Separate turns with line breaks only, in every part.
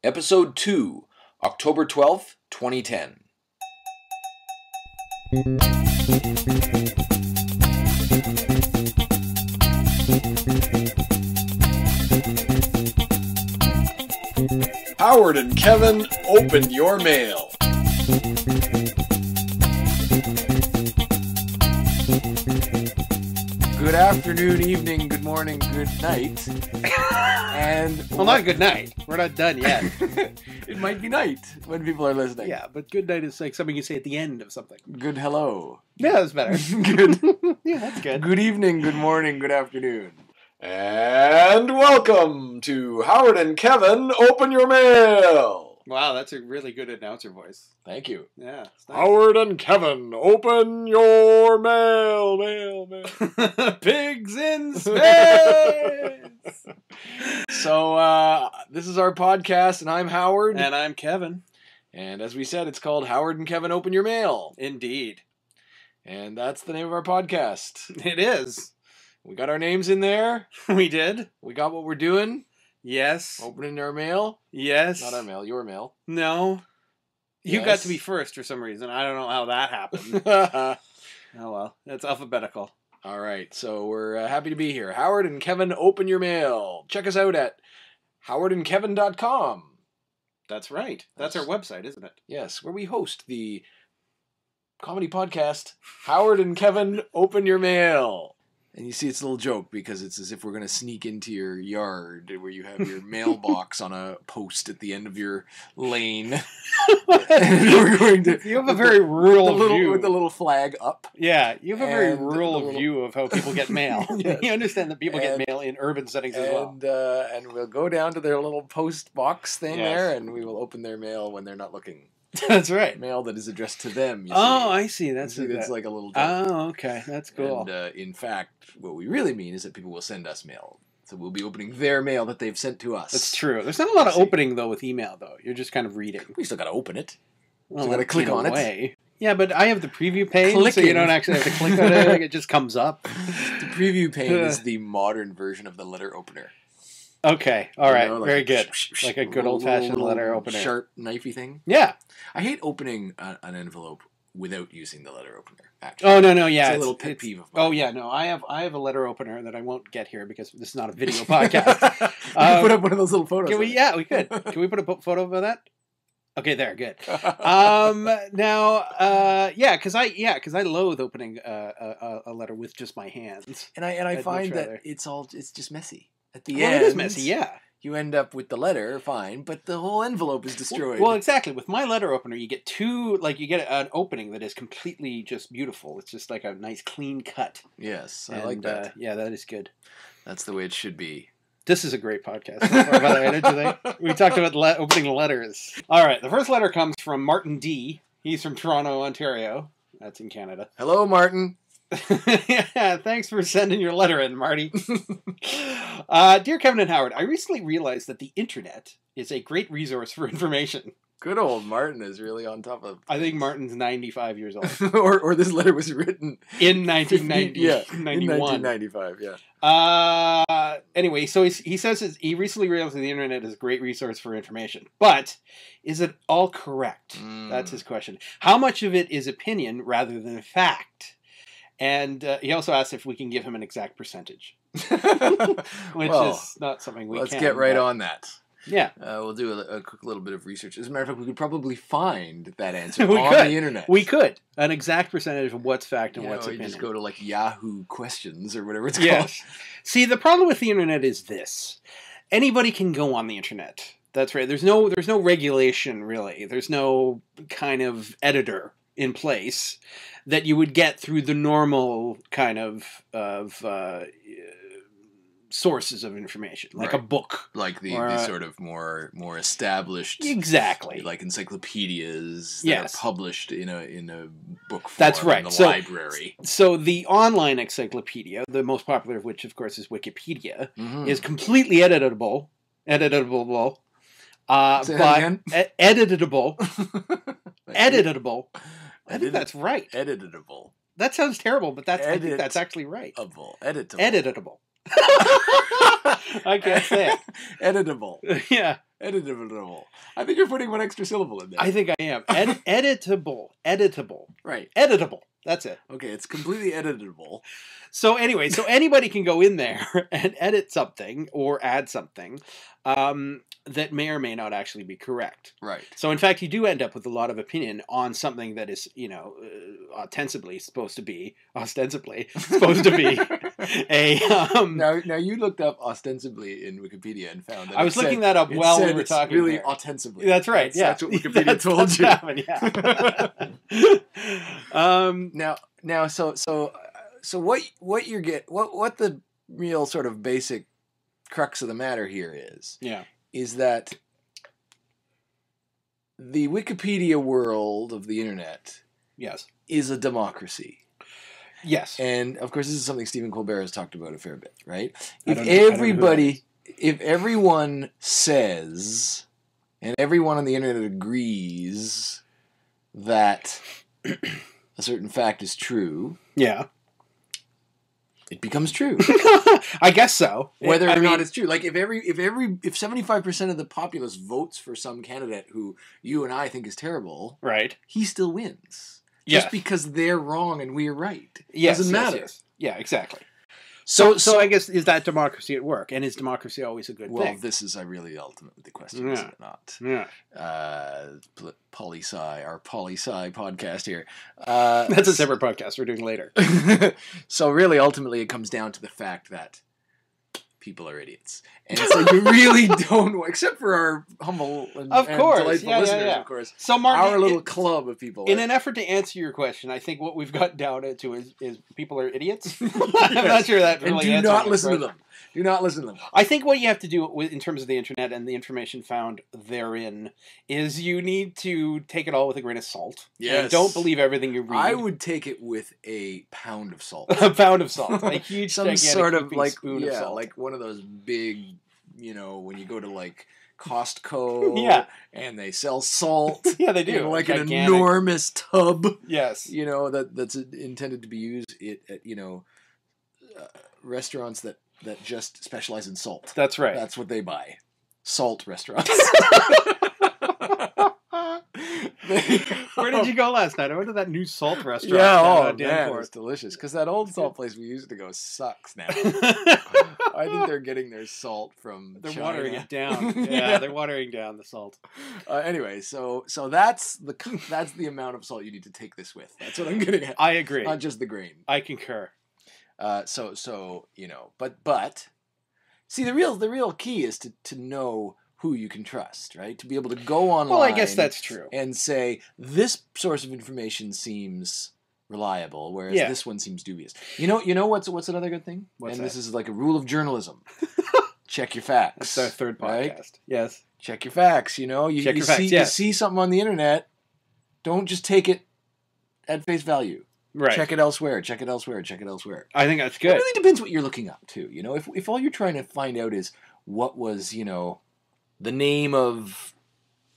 Episode 2, October 12th, 2010. Howard and Kevin, open your mail. Good afternoon, evening, good morning, good night.
Well, not good night. We're not done yet.
It might be night when people are listening.
Yeah, but good night is like something you say at the end of something.
Good hello.
Yeah, that's better.
Good.
Yeah, that's good.
Good evening, good morning, good afternoon. And welcome to Howard and Kevin, Open Your Mail.
Wow, that's a really good announcer voice.
Thank you.
Yeah. It's nice.
Howard and Kevin, open your mail.
Pigs in space!
So, this is our podcast, and I'm Howard.
And I'm Kevin.
And as we said, it's called Howard and Kevin, Open Your Mail.
Indeed.
And that's the name of our podcast.
It is.
We got our names in there.
We did.
We got what we're doing.
Yes.
Opening our mail.
Yes.
Not our mail, your mail.
No. You
Yes.
got to be first for some reason. I don't know how that happened.
All
Oh well, it's alphabetical.
right, so we're happy to be here. Howard and Kevin, open your mail. Check us out at howardandkevin.com.
That's right. That's our website, isn't it?
Yes, where we host the comedy podcast, Howard and Kevin, Open Your Mail. And you see, it's a little joke because it's as if we're going to sneak into your yard where you have your mailbox on a post at the end of your lane. And we're going to,
You have a very rural view.
with the little flag up.
Yeah, you have a very
And
rural
the little-
view of how people get mail.
Yes.
You understand that people
And-
get mail in urban settings as well.
And we'll go down to their little post box thing
Yes.
there, and we will open their mail when they're not looking.
That's right.
Mail that is addressed to them. You
Oh,
see.
I see. That's
It's like a little.
Oh, okay. That's cool.
And in fact, what we really mean is that people will send us mail. So we'll be opening their mail that they've sent to us.
That's true. There's not a lot of
See.
opening, though, with email, though. You're just kind of reading.
We still got to open it.
Well,
you gotta
in
click
a
on it.
way. Yeah, but I have the preview pane, so
Clicking.
you don't actually have to click on it. It just comes up.
The preview pane is the modern version of the letter opener.
Okay. All right.
You know,
Very good. Like a good old-fashioned
little
letter opener.
Sharp, knifey thing.
Yeah.
I hate opening an envelope without using the letter opener, actually.
Oh, no. Yeah.
It's a little pet peeve of mine.
Oh, yeah. No, I have a letter opener that I won't get here because this is not a video podcast.
We can put up one of those little photos.
Can we?
of it.
Yeah, we could. Can we put a photo of that? Okay, there, good. Because I loathe opening a letter with just my hands.
And I
I'd
find
much
that
rather.
it's just messy. At the
Well,
end,
it is messy, yeah.
You end up with the letter, fine, but the whole envelope is destroyed.
Well, exactly. With my letter opener, you get you get an opening that is completely just beautiful. It's just like a nice clean cut.
yes, I like that.
Yeah, that is good.
That's the way it should be.
This is a great podcast. So far, by the way, don't you think? We talked about opening letters. All right, the first letter comes from Martin D. He's from Toronto, Ontario. That's in Canada.
Hello, Martin.
Yeah, thanks for sending your letter in, Marty. Dear Kevin and Howard, I recently realized that the internet is a great resource for information.
Good old Martin is really on top of.
I think Martin's 95 years old.
or this letter was written
In 1990,
yeah,
91.
in 1995. Yeah.
Anyway, so he says he recently realized that the internet is a great resource for information. But is it all correct? That's his question. How much of it is opinion rather than fact? And he also asks if we can give him an exact percentage, which
Well,
is not something we
Let's
can.
get right
but-
on that.
Yeah,
We'll do a quick little bit of research. As a matter of fact, we could probably find that answer
We
on
could.
the internet.
we could an exact percentage of what's fact and
You
what's
know, you
opinion.
just go to like Yahoo Questions or whatever it's
Yes. See, the problem with the internet is this: anybody can go on the internet. That's right. There's no regulation really. There's no kind of editor in place that you would get through the normal kind of sources of information, like a
Right.
book.
Like the
Or,
sort of more established,
Exactly.
like encyclopedias that
Yes.
are published in a book form
That's right.
in the
So-
library.
So the online encyclopedia, the most popular of which, of course, is Wikipedia,
Mhm.
is completely editable.
Say that
But
again.
editable.
Thank you.
Editable. I think that's right.
Editable.
That sounds terrible, but I think that's
Edit-
actually right.
Editable.
Editable. I can't say
Editable.
it. Yeah.
Editable. I think you're putting one extra syllable in there.
I think I am. Editable.
Right.
Editable. That's it.
Okay, it's completely editable.
So anyway, anybody can go in there and edit something or add something that may or may not actually be correct.
Right.
So in fact, you do end up with a lot of opinion on something that is, ostensibly supposed to be a
Now you looked up ostensibly in Wikipedia and found that
I was looking that up while we were talking.
Really
there.
ostensibly.
That's right.
That's what Wikipedia told you.
Happened, yeah.
So what you get what the real sort of basic crux of the matter here is that the Wikipedia world of the internet is a democracy.
Yes.
And of course this is something Stephen Colbert has talked about a fair bit, right? If everyone says and everyone on the internet agrees that a certain fact is true, it becomes true.
I guess so.
Whether or not it's true. Like if 75% of the populace votes for some candidate who you and I think is terrible,
right,
he still wins. Just because they're wrong and we're right. Doesn't matter.
Yes. Yeah, exactly. So I guess, is that democracy at work? And is democracy always a good thing?
Well, this is really ultimately the question, is it not?
Yeah.
Poli-sci, our poli-sci podcast here.
That's a separate podcast we're doing later.
So really, ultimately, it comes down to the fact that people are idiots. And so you really don't, except for our humble and delightful listeners, of course. So Mark, our little club of people.
In an effort to answer your question, I think what we've got down to is people are idiots. I'm not sure that really
and do not listen to them. Do not listen to them.
I think what you have to do in terms of the internet and the information found therein is you need to take it all with a grain of salt.
Yes.
And don't believe everything you read.
I would take it with a pound of salt.
A pound of salt. A huge,
some sort of
spoon of salt.
Like one of those big, when you go to like Costco, and they sell salt.
Yeah, they do.
In like an enormous tub.
Yes.
That's intended to be used at restaurants that just specialize in salt.
That's right.
That's what they buy. Salt restaurants.
Where did you go last night? I went to that new salt restaurant.
Yeah, it's delicious. Because that old salt place we used to go sucks now. I think they're getting their salt from China.
Watering it down. Yeah, they're watering down the salt.
Anyway, so that's the amount of salt you need to take this with. That's what I'm getting at.
I agree.
Not just the grain.
I concur.
But see, the real key is to know who you can trust, right? To be able to go online.
Well, I guess that's true.
And say this source of information seems reliable, whereas this one seems dubious. You know what's another good thing? This is like a rule of journalism. Check your facts.
That's our third podcast.
Right?
Yes.
Check your facts. You see something on the internet, don't just take it at face value.
Right.
Check it elsewhere. Check it elsewhere.
I think that's good.
It really depends what you're looking up too. If all you're trying to find out is what was, the name of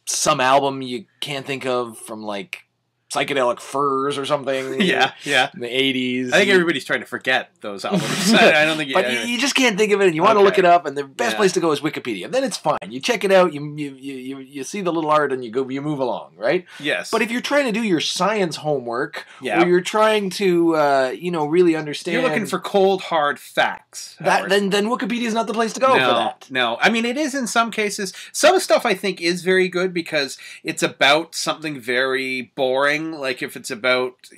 some album you can't think of from like Psychedelic Furs or something.
Yeah.
In the 80s.
I think everybody's trying to forget those albums. I don't think
But you just can't think of it, and you want to look it up, and the best place to go is Wikipedia. Then it's fine. You check it out, you see the little art, and you move along, right?
Yes.
But if you're trying to do your science homework, or you're trying to really understand,
you're looking for cold hard facts.
Then Wikipedia is not the place to go for that.
No. I mean, it is in some cases. Some stuff I think is very good because it's about something very boring. Like if it's about,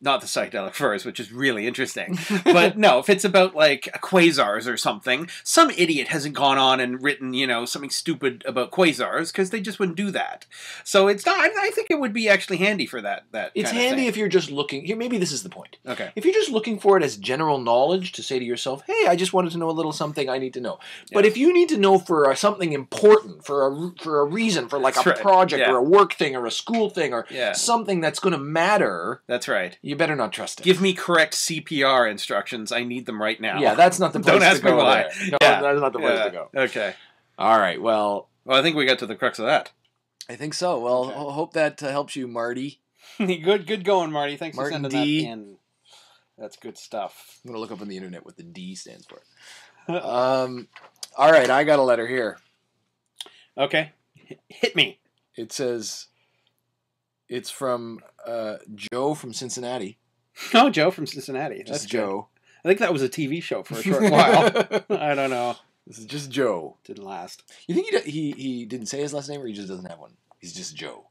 not the Psychedelic Furs, which is really interesting. But no, if it's about like quasars or something, some idiot hasn't gone on and written, something stupid about quasars because they just wouldn't do that. So it's not, I think it would be actually handy for that
it's
kind of
handy
thing.
If you're just looking, here maybe this is the point.
Okay.
If you're just looking for it as general knowledge to say to yourself, hey, I just wanted to know a little something I need to know. Yeah. But if you need to know for something important, for a reason, for like a project or a work thing or a school thing or something that's going to matter.
That's right.
You better not trust it.
Give me correct CPR instructions. I need them right now.
Yeah, that's not the place
Don't ask
to go.
Me why.
No, that's not the place to go.
Okay.
All right. Well,
I think we got to the crux of that.
I think so. Well, I hope that helps you, Marty.
Good going, Marty. Thanks for sending that in. That's good stuff.
I'm going to look up on the internet what the D stands for. All right. I got a letter here.
Okay. Hit me.
It says it's from Joe from Cincinnati.
Oh, Joe from Cincinnati. That's
Just
good.
Joe.
I think that was a TV show for a short while. I don't know.
This is just Joe.
Didn't last.
You think he didn't say his last name, or he just doesn't have one? He's just Joe.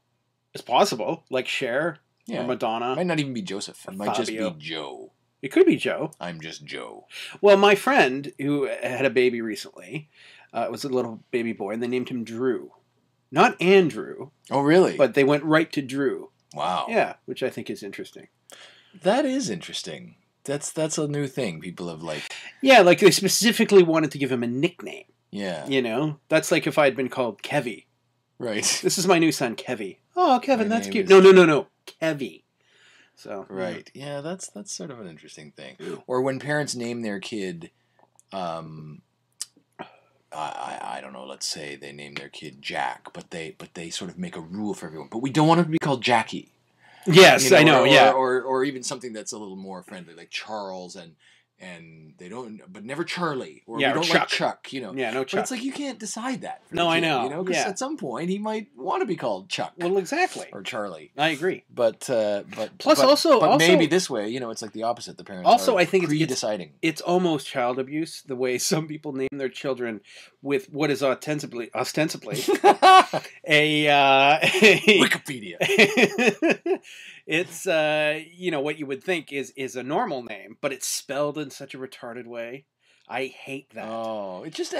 It's possible. Like Cher or Madonna.
It might not even be Joseph. It might just
Fabio.
be Joe.
It could be Joe.
I'm just Joe.
Well, my friend who had a baby recently was a little baby boy, and they named him Drew. Not Andrew.
Oh, really?
But they went right to Drew.
Wow.
Yeah, which I think is interesting.
That is interesting. That's a new thing. People have like...
Yeah, like they specifically wanted to give him a nickname.
Yeah.
You know? That's like if I had been called Kevy.
Right.
This is my new son, Kevy. Oh, Kevin,
My
that's
name
cute.
is-
No. Kevy. So
Right. Yeah, that's sort of an interesting thing. Or when parents name their kid, I don't know. Let's say they name their kid Jack, but they sort of make a rule for everyone. But we don't want him to be called Jackie.
Yes, I know. Yeah.
Or even something that's a little more friendly, like Charles, and they don't, but never Charlie, or
Yeah,
we
or
don't
Chuck.
like Chuck. You know.
Yeah, no
But
Chuck.
it's like you can't decide that. For
No,
the
I
kid,
know.
You know, because
Yeah.
at some point he might want to be called Chuck.
Well, exactly.
Or Charlie.
I agree.
But
Plus,
but
also
maybe this way, you know, it's like the opposite. The parents
Also,
are
I think
pre-deciding.
It's almost child abuse the way some people name their children with what is ostensibly a
Wikipedia.
It's what you would think is a normal name, but it's spelled in such a retarded way. I hate that.
Oh, it's just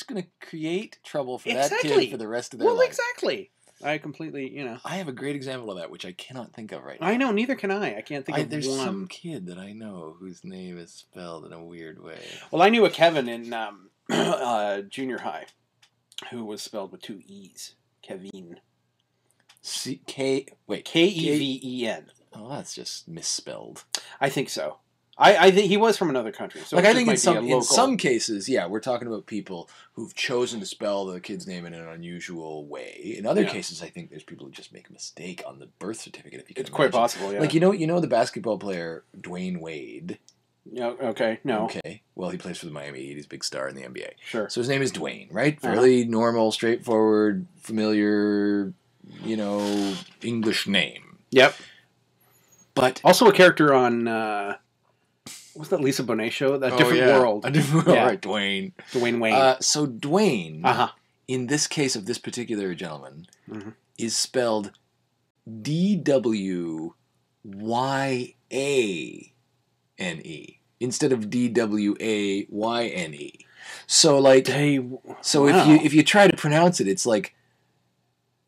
going to create trouble for that
Exactly.
kid for the rest of their life.
Well, exactly. I completely,
I have a great example of that, which I cannot think of right now.
I know, neither can I. I can't think of
There's
one.
some kid that I know whose name is spelled in a weird way.
Well, I knew a Kevin in junior high who was spelled with two E's. Kevin. Keven.
Oh, that's just misspelled.
I think so. I think he was from another country. So
Like,
it
I
just
think
might be a
in
local-
some cases, yeah, we're talking about people who've chosen to spell the kid's name in an unusual way. In other cases, I think there's people who just make a mistake on the birth certificate. If you can
It's quite
imagine.
possible, yeah.
Like, you know the basketball player Dwayne Wade?
No, okay, no.
Okay. Well, he plays for the Miami Heat. He's a big star in the NBA.
Sure.
So his name is Dwayne, right? Fairly normal, straightforward, familiar, English name.
Yep.
But
Also a character on, what's that Lisa Bonet show? That Different World.
A different world, right, Dwayne.
Dwayne Wayne.
So Dwayne,
Uh-huh.
in this case of this particular gentleman,
Mm-hmm.
is spelled DWYANE instead of DWAYNE. So like, if you try to pronounce it, it's like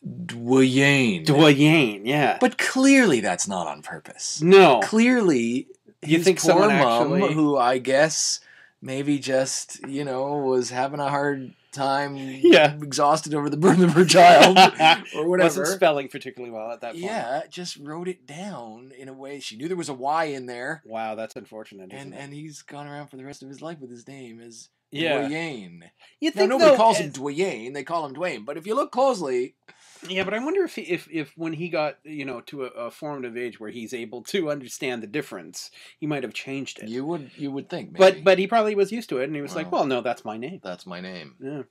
Dwayne.
Dwayne, yeah.
But clearly that's not on purpose.
No.
Clearly,
You
his
think
poor
someone
mom,
actually-
who I guess maybe just, was having a hard time, exhausted over the birth of her child, or whatever.
Wasn't spelling particularly well at that point.
Yeah, just wrote it down in a way. She knew there was a Y in there.
Wow, that's unfortunate.
And he's gone around for the rest of his life with his name as
Yeah.
Dwayne.
You
Now,
think
nobody calls him Dwayne, they call him Dwayne. But if you look closely...
Yeah, but I wonder if when he got, to a formative age where he's able to understand the difference, he might have changed it.
You would think, maybe.
But he probably was used to it, and he was like, well, no, that's my name.
That's my name.
Yeah.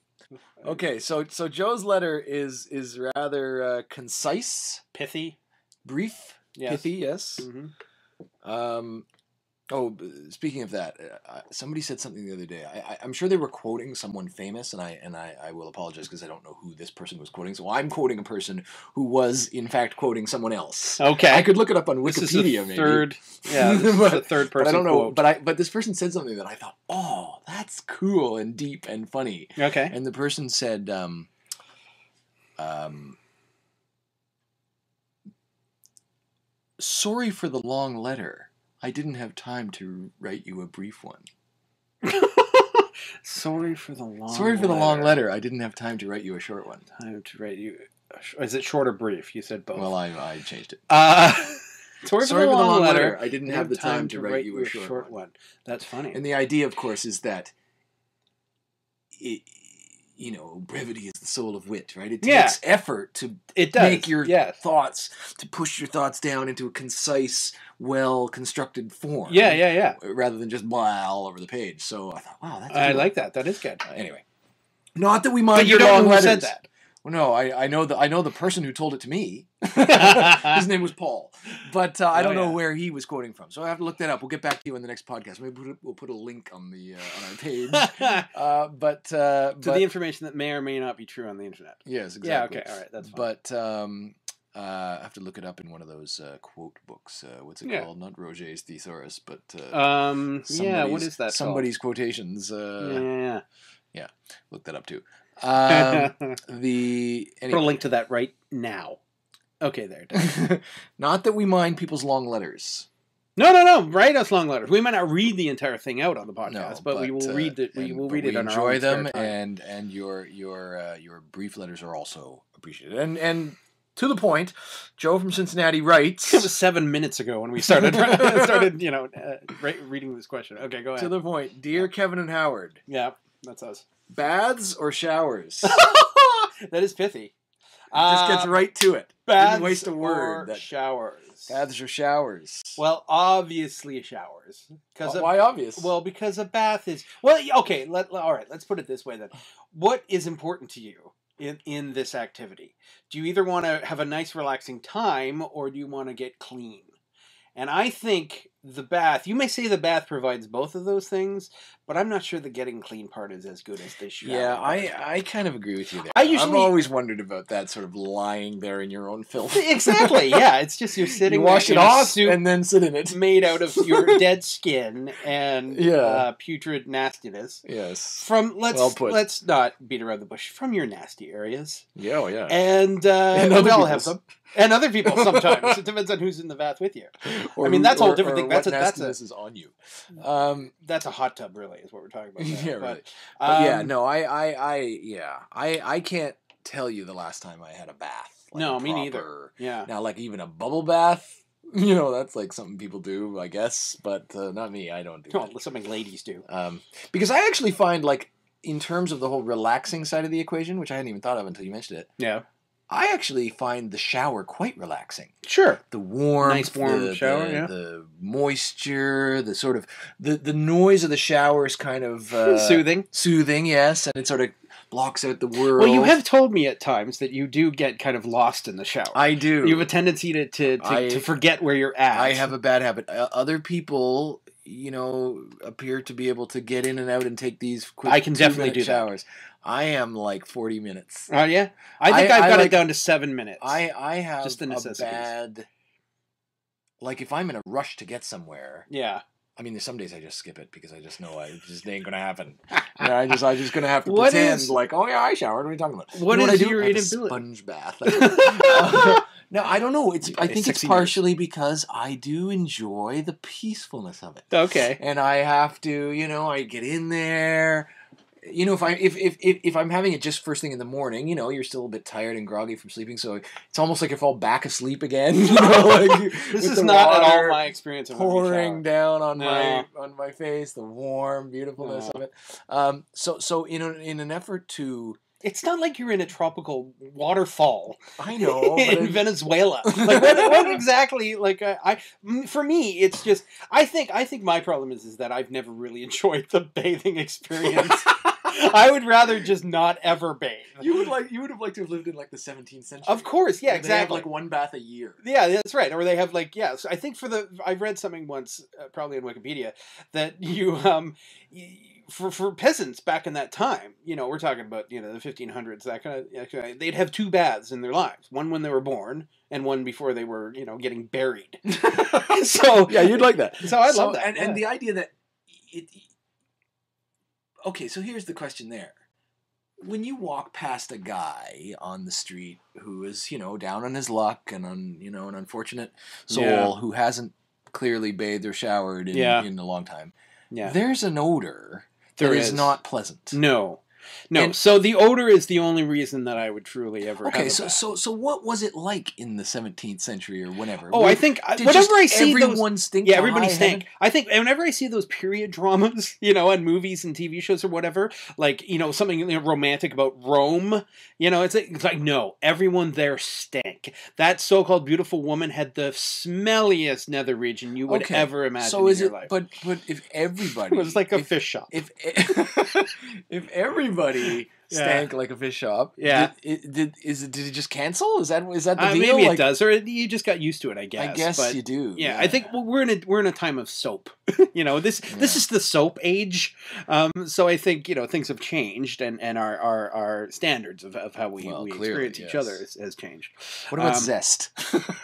Okay, so Joe's letter is rather concise,
Pithy,
brief, pithy, yes.
Mm-hmm.
Speaking of that, somebody said something the other day. I'm sure they were quoting someone famous, and I will apologize because I don't know who this person was quoting. So I'm quoting a person who was in fact quoting someone else.
Okay,
I could look it up on
this
Wikipedia.
Is the third,
maybe.
Yeah, this is the third person.
But I don't know.
Quote.
But this person said something that I thought, oh, that's cool and deep and funny.
Okay,
and the person said, sorry for the long letter. I didn't have time to write you a brief one.
Sorry for the long
letter. I didn't have time to write you a short one.
Time to write you. Is it short or brief? You said both.
Well, I changed it.
Sorry for the long letter.
I didn't have the time to write you a short one.
That's funny.
And the idea, of course, is that brevity is the soul of wit, right? It takes effort to make your thoughts, to push your thoughts down into a concise, well-constructed form.
Yeah.
Rather than just blah all over the page. So I thought, wow, that's cool.
I like that. That is good.
Anyway. Not that we mind
But you
your
don't
long
know who
letters.
said that.
Well, no, I know the person who told it to me. His name was Paul, but I don't know where he was quoting from. So I have to look that up. We'll get back to you in the next podcast. Maybe we'll put a link on the on our page. But to
the information that may or may not be true on the internet.
Yes, exactly.
Yeah. Okay. All right. That's fine.
But I have to look it up in one of those quote books. What's it called? Not Roget's Thesaurus, but
what is that?
Somebody's quotations.
Yeah.
Look that up too.
Put a link to that right now. Okay, there.
Not that we mind people's long letters.
No. Write us long letters. We might not read the entire thing out on the podcast, but we will read it. We will read it on our own.
Enjoy them, and your brief letters are also appreciated. And to the point, Joe from Cincinnati writes.
It was 7 minutes ago when we started reading this question. Okay, go ahead.
To the point, dear Kevin and Howard.
Yeah, that's us.
Baths or showers?
That is pithy.
Just gets right to it.
Baths
Didn't waste a word.
Or showers?
Baths or showers?
Well, obviously showers.
Why obvious?
Well, because a bath is... Well, okay, all right, let's put it this way then. What is important to you in this activity? Do you either want to have a nice relaxing time or do you want to get clean? And I think the bath, you may say the bath provides both of those things, but I'm not sure the getting clean part is as good as the shower.
Yeah, I kind of agree with you there.
I've
always wondered about that, sort of lying there in your own filth.
Exactly, yeah. It's just you're sitting
you wash it off
soup
and then sit in it.
Made out of your dead skin and putrid nastiness.
Yes.
Let's not beat around the bush. From your nasty areas.
Yeah, oh yeah.
And we all have some. And other people sometimes. It depends on who's in the bath with you. That's a whole different thing. That's
nastiness is on you.
That's a hot tub, really, is what we're talking about.
Yeah, really. But I can't tell you the last time I had a bath.
No, me neither. Yeah.
Now, like even a bubble bath, that's like something people do, I guess, but not me. I don't do that.
Something ladies do.
Because I actually find, like, in terms of the whole relaxing side of the equation, which I hadn't even thought of until you mentioned it.
Yeah.
I actually find the shower quite relaxing.
Sure.
The warmth,
nice warm shower,
the moisture, the sort of the noise of the shower is kind of
soothing.
Soothing, yes, and it sort of blocks out the world.
Well, you have told me at times that you do get kind of lost in the shower.
I do.
You have a tendency to forget where you're at.
I have a bad habit. Other people, appear to be able to get in and out and take these quick
I can definitely do
showers.
That.
I am like 40 minutes.
Oh, yeah? I think I've got it down to 7 minutes.
I have
just the necessities.
A bad... Like, if I'm in a rush to get somewhere...
Yeah.
I mean, there's some days I just skip it because I just know it just ain't going to happen. I just going to have to pretend like, oh, yeah, I showered. What are you talking about?
What is your
inability? Sponge bath. No, I don't know. I think it's partially because I do enjoy the peacefulness of it.
Okay.
And I have to, I get in there... if I'm having it just first thing in the morning, you're still a bit tired and groggy from sleeping, so it's almost like I fall back asleep again.
This is not at all my experience of
pouring down on my face, the warm beautifulness of it. So in an effort to.
It's not like you're in a tropical waterfall.
I know.
in Venezuela. Like what exactly? Like for me, it's just. I think my problem is that I've never really enjoyed the bathing experience. I would rather just not ever bathe.
You would have liked to have lived in like the 17th century.
Of course, yeah, exactly.
They have like one bath a year.
Yeah, that's right. Or they have like So I think I read something once, probably on Wikipedia, that for peasants back in that time, we're talking about the 1500s, that kind of, they'd have 2 baths in their lives, one when they were born and one before they were getting buried. So
yeah, you'd like that.
So I love that,
and the idea that it. Okay, so here's the question there. When you walk past a guy on the street who is, down on his luck and on, an unfortunate soul who hasn't clearly bathed or showered in a long time, there's an odor that is not pleasant.
No. So the odor is the only reason that I would truly ever have a bath.
So what was it like in the 17th century or whenever?
Oh, I think whenever I see
everyone stink.
Yeah, everybody stink. I think whenever I see those period dramas, on movies and TV shows or whatever, like something romantic about Rome, it's like no, everyone there stank. That so-called beautiful woman had the smelliest nether region you would ever imagine. So is in your life.
But if everybody,
it was like a fish shop.
If everybody everybody stank like a fish shop.
Yeah.
Did it just cancel? Is that the deal?
Maybe it does, or you just got used to it. I guess.
I guess
but
you do.
Yeah, I think we're in a time of soap. This is the soap age. So I think things have changed, and our standards of how we experience each other has changed.
What about Zest?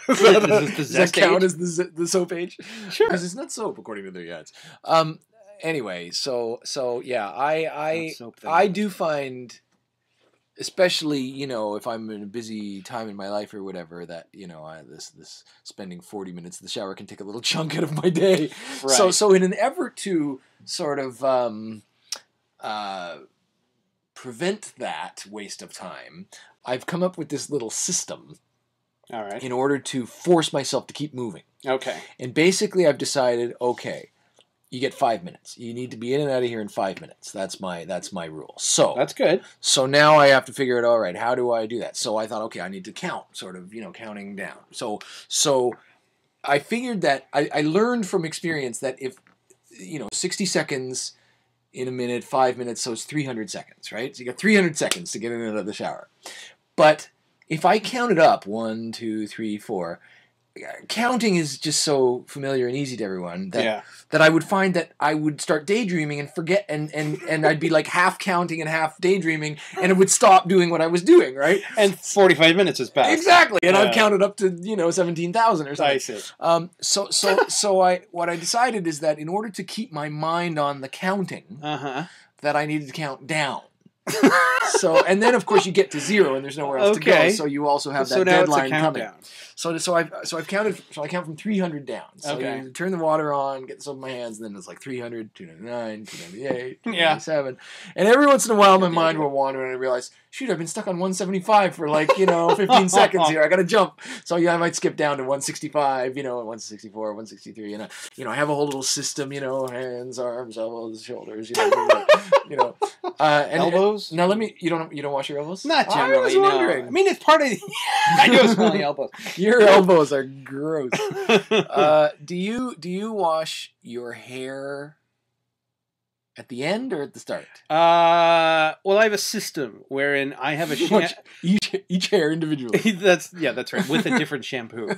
Does
that count as the soap age?
Sure,
because it's not soap according to their ads. Anyway, so yeah, I do find, especially if I'm in a busy time in my life or whatever, that this spending 40 minutes in the shower can take a little chunk out of my day. Right. So in an effort to sort of prevent that waste of time, I've come up with this little system.
All right.
In order to force myself to keep moving.
Okay.
And basically, I've decided, okay, you get 5 minutes. You need to be in and out of here in 5 minutes. That's my rule. So
that's good.
So now I have to figure out, all right, how do I do that? So I thought, okay, I need to count, sort of, counting down. So I figured that I learned from experience that if 60 seconds in a minute, 5 minutes, so it's 300 seconds, right? So you got 300 seconds to get in and out of the shower. But if I count it up, 1, 2, 3, 4, counting is just so familiar and easy to everyone that I would find that I would start daydreaming and forget, and I'd be like half counting and half daydreaming, and it would stop doing what I was doing, right?
And 45 minutes has passed.
Exactly, and I've counted up to 17,000 or something.
I see.
So what I decided is that in order to keep my mind on the counting, that I needed to count down. And then of course you get to 0 and there's nowhere else to go. So you also have that deadline coming. So I count from 300 down. So you turn the water on, get the soap in my hands, and then it's like 300, 299, 298, 297. And every once in a while my mind will wander and I realize, shoot, I've been stuck on 175 for 15 seconds here. I got to jump. So I might skip down to 165, 164, 163, and I have a whole little system, hands, arms, elbows, shoulders, and
elbows.
Now you don't wash your elbows?
Not generally.
I was wondering.
No. I mean, it's part of. I do have smelly elbows.
Your elbows are gross. Do you wash your hair at the end or at the start?
Well, I have a system wherein I have
each hair individually.
That's right, with a different shampoo.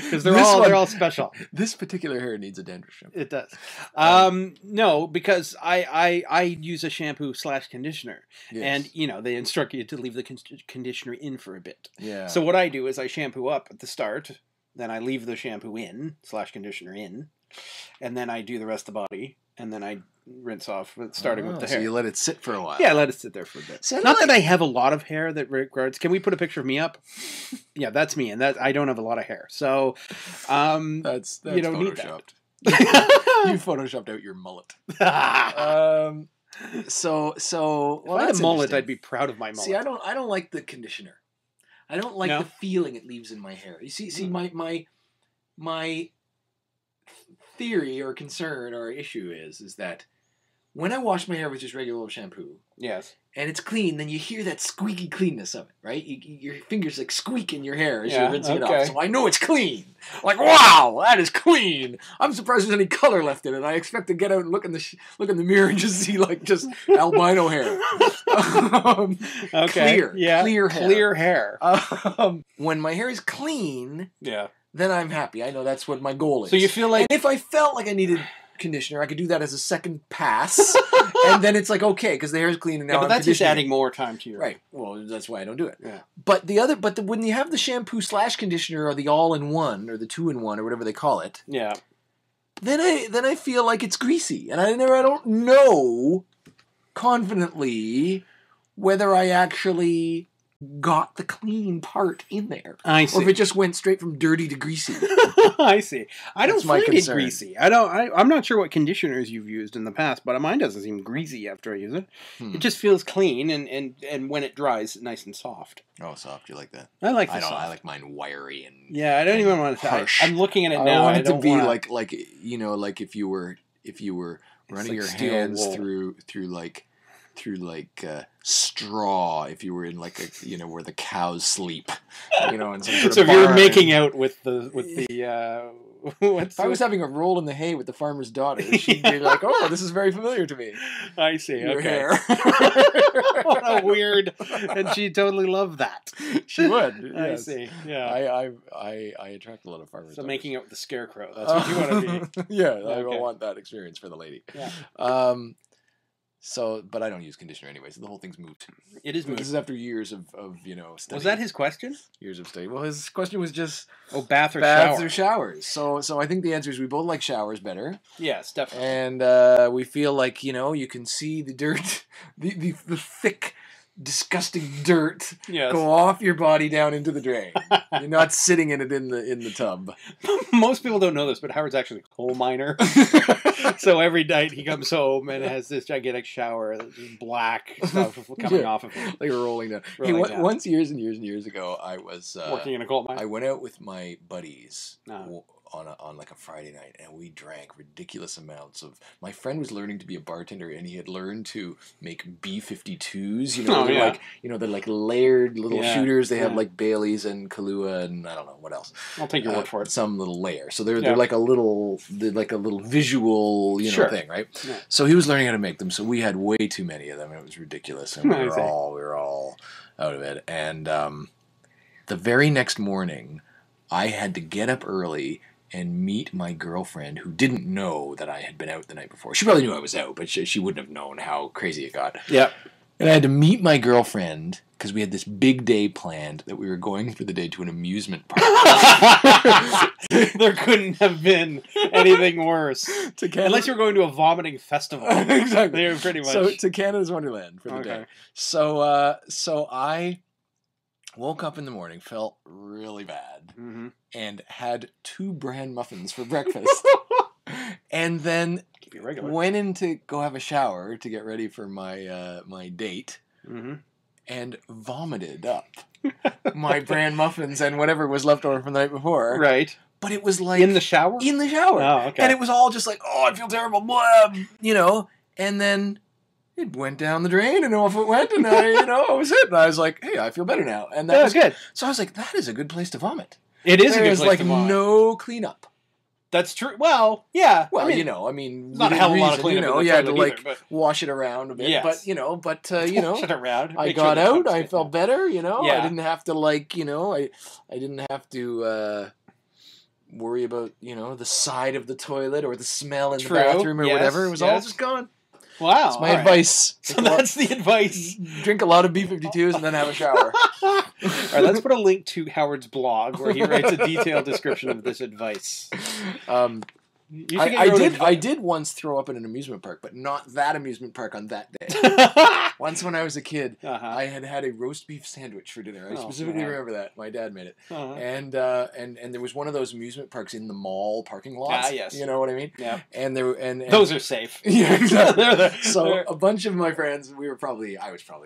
Because they're all special.
This particular hair needs a dandruff shampoo.
It does. No, because I use a shampoo / conditioner, and they instruct you to leave the conditioner in for a bit.
Yeah.
So what I do is I shampoo up at the start, then I leave the shampoo in / conditioner in, and then I do the rest of the body, and then I rinse off, starting with the hair.
So you let it sit for a while.
Yeah, let it sit there for a bit. Not that I have a lot of hair that regards. Can we put a picture of me up? Yeah, that's me, and I don't have a lot of hair, so
that's
you don't need
photoshopped.
that.
You photoshopped out your mullet. So
if I had a mullet, I'd be proud of my mullet.
See, I don't like the conditioner. I don't like the feeling it leaves in my hair. You see, my theory or concern or issue is that when I wash my hair with just regular old shampoo, and it's clean, then you hear that squeaky cleanness of it, right? Your fingers like squeak in your hair as you're rinsing it off. So I know it's clean. I'm like, wow, that is clean. I'm surprised there's any color left in it. I expect to get out and look in the mirror and just see just albino hair. Clear hair. When my hair is clean, then I'm happy. I know that's what my goal is.
So you feel like...
And if I felt like I needed conditioner, I could do that as a second pass, and then it's like, okay, because the hair is clean, and now
but that's just adding more time to your...
Right. Well, that's why I don't do it.
Yeah.
But when you have the shampoo / conditioner, or the all-in-one, or the 2-in-1, or whatever they call it, then I feel like it's greasy, and I don't know confidently whether I actually got the clean part in there.
I see.
Or if it just went straight from dirty to greasy.
I see. I don't find it greasy. I'm not sure what conditioners you've used in the past, but mine doesn't seem greasy after I use it. It just feels clean, and when it dries, nice and soft.
Oh, soft. You like that?
I like the soft.
I like mine wiry and
I don't even want to
harsh.
I'm looking at it now.
I want it to be like if you were running your hands through through like straw if you were in like a, you know, where the cows sleep, you know, in some sort
So
of
if you were
barn.
making out with the
If I was having a roll in the hay with the farmer's daughter, she'd be like, "Oh, this is very familiar to me."
I see.
Your
Okay.
hair.
What a weird, and she'd totally love that.
She would.
I
Yes.
see. Yeah.
I attract a lot of farmers.
So making it with the scarecrow. That's what you want to be.
Yeah,
Okay.
I want that experience for the lady.
Yeah.
So, but I don't use conditioner anyway, so the whole thing's moot.
It is
This
moot.
is after years of you know, study.
Was that his question?
Years of study. Well, his question was just
Oh, bath or
baths
shower?
or showers. So I think the answer is we both like showers better.
Yes, definitely.
And we feel like, you know, you can see the dirt, the thick, disgusting dirt
Yes.
go off your body down into the drain. You're not sitting in it in the tub.
Most people don't know this, but Howard's actually a coal miner. So every night he comes home and has this gigantic shower, black stuff coming off of him.
Like rolling down.
Rolling down.
Once years and years and years ago, I was
Working in a coal mine.
I went out with my buddies
Uh-huh.
on like a Friday night, and we drank ridiculous amounts of. My friend was learning to be a bartender, and he had learned to make B-52s. You know,
Oh,
they're
yeah.
like, you know, they're like layered little
Yeah,
shooters. They have
yeah.
like Baileys and Kahlua and I don't know what else.
I'll take your word for it.
Some little layer. So they're
Yeah.
like a little visual, you know,
Sure.
thing, right?
Yeah.
So he was learning how to make them. So we had way too many of them, and it was ridiculous. And we
I
were
see.
all out of it. And the very next morning, I had to get up early and meet my girlfriend, who didn't know that I had been out the night before. She probably knew I was out, but she wouldn't have known how crazy it got.
Yeah.
And I had to meet my girlfriend because we had this big day planned that we were going for the day to an amusement park.
There couldn't have been anything worse.
To Canada.
Unless you were going to a vomiting festival.
Exactly.
They were pretty much.
So to Canada's Wonderland for the
Okay.
day. So I woke up in the morning, felt really bad,
Mhm.
and had 2 bran muffins for breakfast. And then
Keep it regular.
went in to go have a shower to get ready for my my date,
Mm-hmm.
and vomited up my bran muffins and whatever was left over from the night before.
Right.
But it was like
In the shower?
in the shower.
Oh, okay.
And it was all just like, oh, I feel terrible, blah, you know. And then it went down the drain, and off it went, and I was it. And I was like, hey, I feel better now. And
That was good.
So I was like, that is a good place to vomit.
It is a good
There's
place
like
to vomit.
no cleanup.
That's true. Well, yeah.
Well,
I mean,
I mean,
not a
within
hell of a lot of
reason,
cleanup in the
you had to
toilet
like
either, but-
wash it around a bit.
Yes.
But
Wash it around.
I
Make sure
got
the
out.
cups
I
get
felt
down.
better.
Yeah.
I didn't have to I didn't have to worry about the side of the toilet or the smell in
True.
the bathroom or
Yes,
whatever. It was all
yes.
just gone.
Wow.
That's my
all right.
advice.
So that's the advice.
Drink a lot of B-52s and then have a shower.
All right, let's put a link to Howard's blog where he writes a detailed description of this advice. You should get your own advice.
I did once throw up in an amusement park, but not that amusement park on that day. Once when I was a kid,
Uh-huh.
I had a roast beef sandwich for dinner. I
Oh,
specifically
man.
remember that. My dad made it.
Uh-huh.
And there was one of those amusement parks in the mall parking lots.
Ah, yes.
You know what I mean?
Yeah.
And there and
Those are safe.
yeah, exactly. So
they're-
a bunch of my friends, I was probably,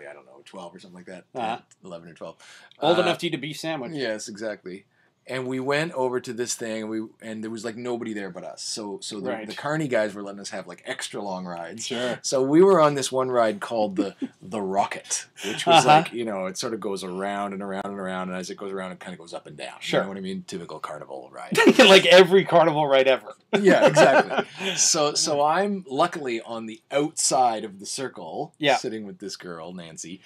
I don't know, 12 or something like that.
Uh-huh.
11 or 12.
Old enough to eat a beef sandwich.
Yes, exactly. And we went over to this thing, and there was like nobody there but us. So
Right.
the Carney guys were letting us have like extra long rides.
Sure.
So we were on this one ride called the Rocket, which was
Uh-huh.
like, it sort of goes around and around and around, and as it goes around, it kind of goes up and down.
Sure.
You know what I mean? Typical carnival ride.
Like every carnival ride ever.
Yeah, exactly. So I'm luckily on the outside of the circle,
Yeah.
sitting with this girl, Nancy.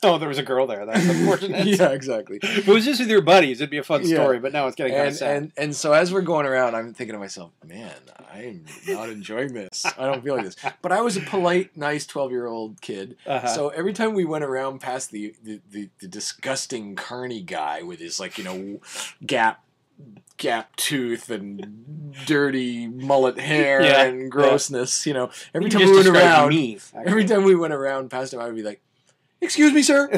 Oh, there was a girl there. That's unfortunate.
Yeah, exactly.
If it was just with your buddies, it'd be a fun
Yeah.
story, but now it's getting kind of sad.
And so as we're going around, I'm thinking to myself, man, I'm not enjoying this. I don't feel like this. But I was a polite, nice 12-year-old kid.
Uh-huh.
So every time we went around past the disgusting Carney guy with his gap tooth and dirty mullet hair
Yeah,
and grossness, every
You
time
just
we went
described
around,
me,
every time we went around past him, I would be like, "Excuse me, sir.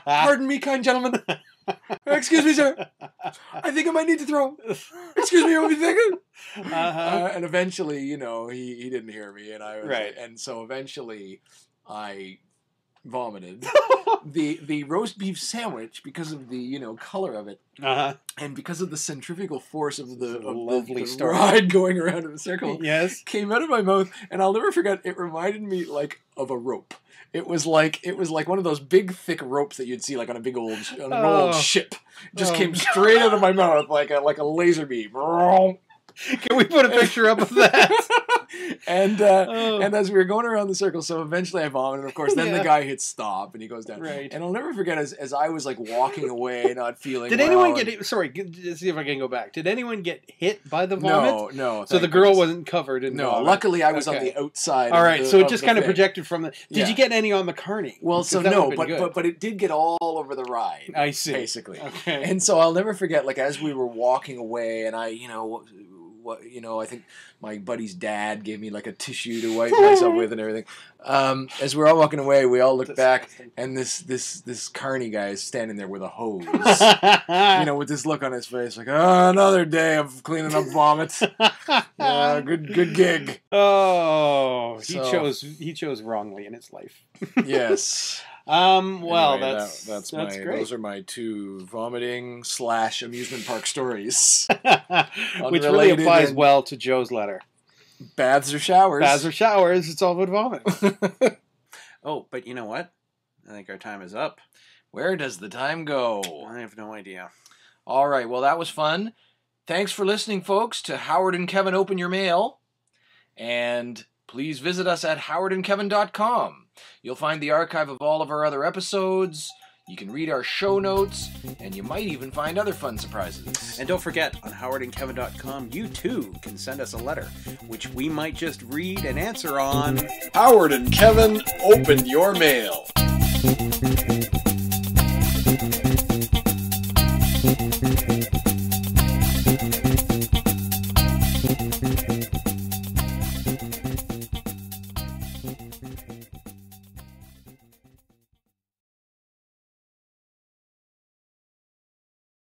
Pardon me, kind gentleman. Excuse me, sir. I think I might need to throw. Excuse me, what are you thinking?"
Uh-huh.
And eventually, he didn't hear me, and I was,
Right.
and so eventually, I vomited. The roast beef sandwich, because of the color of it, and because of the centrifugal force of the ride going around in a circle,
yes,
came out of my mouth, and I'll never forget. It reminded me like of a rope. It was like one of those big thick ropes that you'd see like on an old ship. Just came straight out of my mouth like a laser beam.
Can we put a picture up of that?
And as we were going around the circle, so eventually I vomited. Of course, then the guy hits stop and he goes down.
Right.
And I'll never forget as I was like walking away, not feeling.
Did anyone get? Sorry, see if I can go back. Did anyone get hit by the vomit?
No.
So the girl wasn't covered in vomit.
Luckily I was on the outside.
All right, so it just kind of projected from the. Did you get any on the carny?
Well, so no, but it did get all over the ride.
I see.
Basically.
Okay.
And so I'll never forget, like as we were walking away, and I think my buddy's dad gave me like a tissue to wipe myself with and everything. As we're all walking away, we all look back, and this carny guy is standing there with a hose, with this look on his face, like, oh, another day of cleaning up vomit. Yeah, good gig.
Oh, he chose wrongly in his life.
Yes.
Well,
anyway,
that's
great. Those are my 2 vomiting / amusement park stories.
Which really applies well to Joe's letter.
Baths or showers.
Baths or showers, it's all about vomit. Oh, but you know what? I think our time is up.
Where does the time go?
I have no idea.
All right, well, that was fun. Thanks for listening, folks, to Howard and Kevin Open Your Mail. And please visit us at HowardandKevin.com. You'll find the archive of all of our other episodes. You can read our show notes, and you might even find other fun surprises.
And don't forget, on HowardandKevin.com, you too can send us a letter, which we might just read and answer on
Howard and Kevin Open Your Mail.